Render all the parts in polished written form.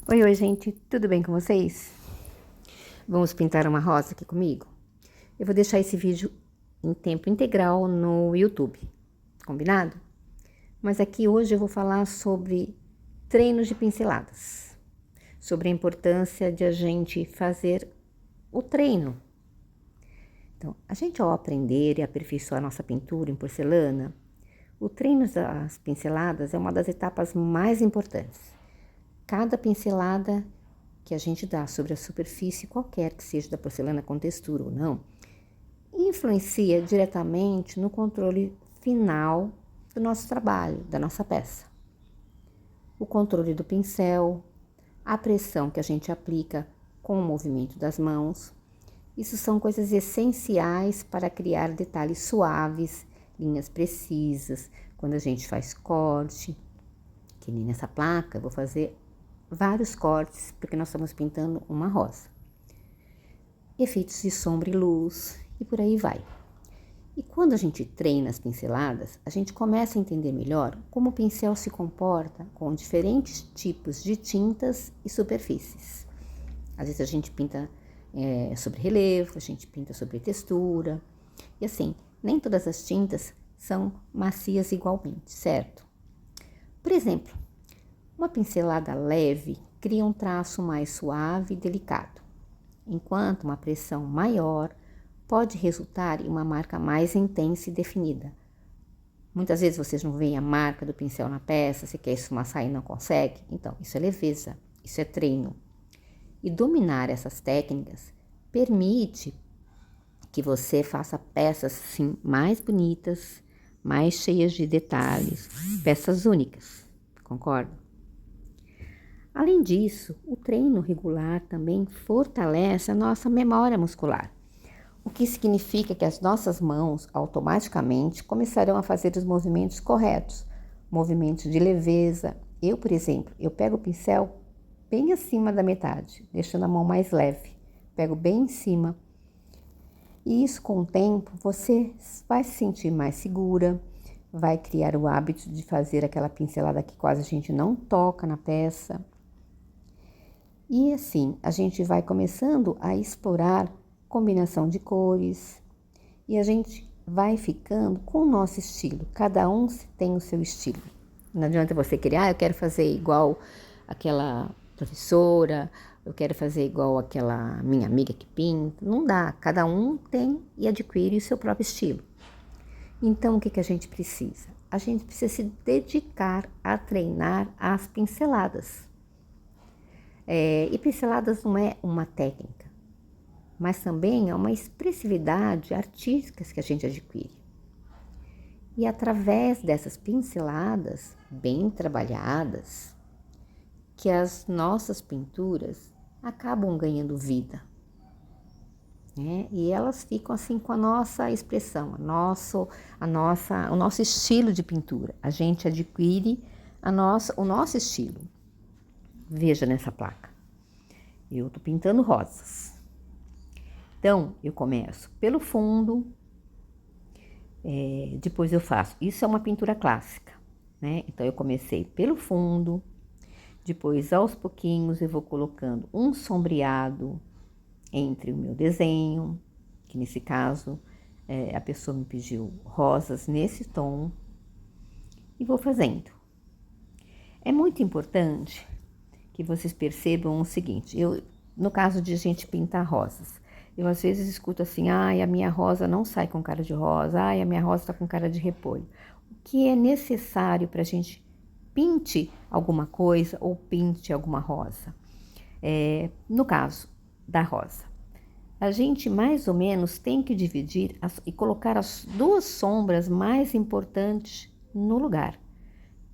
Oi, gente, tudo bem com vocês? Vamos pintar uma rosa aqui comigo? Eu vou deixar esse vídeo em tempo integral no YouTube, combinado? Mas aqui hoje eu vou falar sobre treinos de pinceladas, sobre a importância de a gente fazer o treino. Então, a gente ao aprender e aperfeiçoar nossa pintura em porcelana, o treino das pinceladas é uma das etapas mais importantes. Cada pincelada que a gente dá sobre a superfície, qualquer que seja da porcelana com textura ou não, influencia diretamente no controle final do nosso trabalho, da nossa peça. O controle do pincel, a pressão que a gente aplica com o movimento das mãos, isso são coisas essenciais para criar detalhes suaves, linhas precisas, quando a gente faz corte, que nem nessa placa, eu vou fazer vários cortes, porque nós estamos pintando uma rosa. Efeitos de sombra e luz, e por aí vai. E quando a gente treina as pinceladas, a gente começa a entender melhor como o pincel se comporta com diferentes tipos de tintas e superfícies. Às vezes a gente pinta sobre relevo, a gente pinta sobre textura, e assim, nem todas as tintas são macias igualmente, certo? Por exemplo, uma pincelada leve cria um traço mais suave e delicado, enquanto uma pressão maior pode resultar em uma marca mais intensa e definida. Muitas vezes vocês não veem a marca do pincel na peça, você quer esfumaçar e não consegue. Então, isso é leveza, isso é treino. E dominar essas técnicas permite que você faça peças assim, mais bonitas, mais cheias de detalhes, peças únicas, concorda? Além disso, o treino regular também fortalece a nossa memória muscular, o que significa que as nossas mãos automaticamente começarão a fazer os movimentos corretos, movimentos de leveza. Eu, por exemplo, eu pego o pincel bem acima da metade, deixando a mão mais leve, pego bem em cima. E isso, com o tempo, você vai se sentir mais segura, vai criar o hábito de fazer aquela pincelada que quase a gente não toca na peça. E assim, a gente vai começando a explorar combinação de cores e a gente vai ficando com o nosso estilo. Cada um tem o seu estilo. Não adianta você querer, eu quero fazer igual aquela professora, eu quero fazer igual aquela minha amiga que pinta. Não dá, cada um tem e adquire o seu próprio estilo. Então, o que a gente precisa? A gente precisa se dedicar a treinar as pinceladas. E pinceladas não é uma técnica, mas também é uma expressividade artística que a gente adquire. E através dessas pinceladas bem trabalhadas, que as nossas pinturas acabam ganhando vida, né? E elas ficam assim com a nossa expressão, o nosso estilo de pintura. A gente adquire o nosso estilo. Veja nessa placa, eu tô pintando rosas. Então, eu começo pelo fundo, depois eu faço. Isso é uma pintura clássica, né? Então, eu comecei pelo fundo, depois aos pouquinhos eu vou colocando um sombreado entre o meu desenho, que nesse caso a pessoa me pediu rosas nesse tom, e vou fazendo. É muito importante que vocês percebam o seguinte, no caso de a gente pintar rosas, eu às vezes escuto assim, ai, a minha rosa não sai com cara de rosa, ai, a minha rosa está com cara de repolho. O que é necessário para a gente pinte alguma coisa ou pinte alguma rosa? No caso da rosa, a gente mais ou menos tem que dividir e colocar as duas sombras mais importantes no lugar,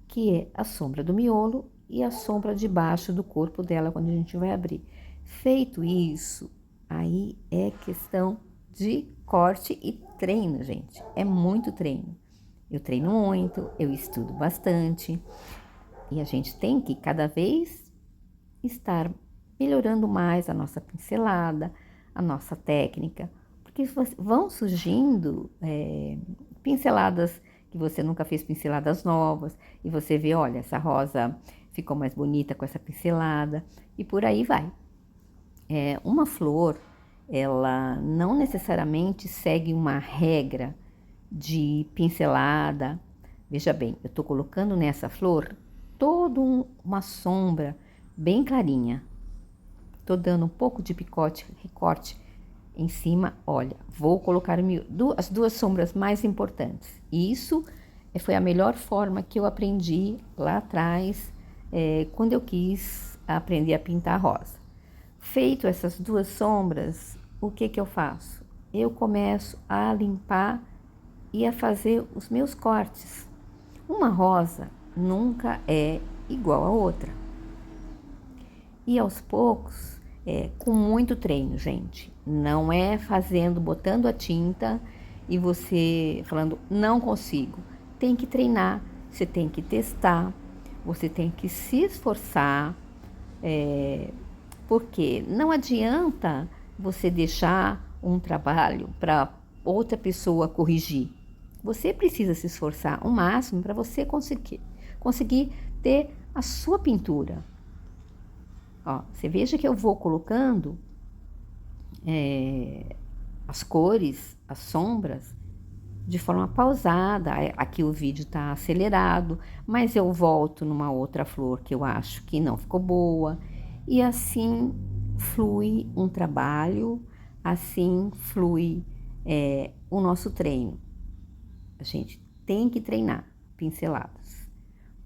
que é a sombra do miolo e a sombra de baixo do corpo dela quando a gente vai abrir. Feito isso, aí é questão de corte e treino, gente. É muito treino. Eu treino muito, eu estudo bastante e a gente tem que cada vez estar melhorando mais a nossa pincelada, a nossa técnica, porque vão surgindo pinceladas que você nunca fez, pinceladas novas, e você vê, olha, essa rosa ficou mais bonita com essa pincelada e por aí vai. Uma flor, ela não necessariamente segue uma regra de pincelada. Veja bem, eu estou colocando nessa flor toda uma sombra bem clarinha. Estou dando um pouco de recorte em cima. Olha, vou colocar as duas sombras mais importantes. Isso foi a melhor forma que eu aprendi lá atrás, quando eu quis aprender a pintar rosa. Feito essas duas sombras, o que eu faço? Eu começo a limpar e a fazer os meus cortes. Uma rosa nunca é igual a outra. E aos poucos, com muito treino, gente. Não é botando a tinta e você falando, não consigo. Tem que treinar, você tem que testar, você tem que se esforçar, porque não adianta você deixar um trabalho para outra pessoa corrigir. Você precisa se esforçar o máximo para você conseguir ter a sua pintura. Ó, você veja que eu vou colocando as cores, as sombras, de forma pausada. Aqui o vídeo está acelerado, mas eu volto numa outra flor que eu acho que não ficou boa. E assim flui um trabalho, assim flui o nosso treino. A gente tem que treinar pinceladas,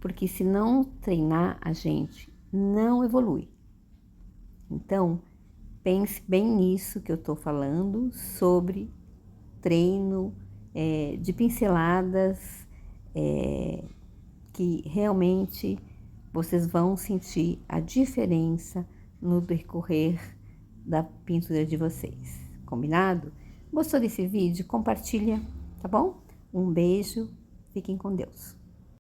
porque se não treinar, a gente não evolui. Então, pense bem nisso que eu estou falando sobre treino de pinceladas, que realmente vocês vão sentir a diferença no decorrer da pintura de vocês. Combinado? Gostou desse vídeo? Compartilha, tá bom? Um beijo, fiquem com Deus.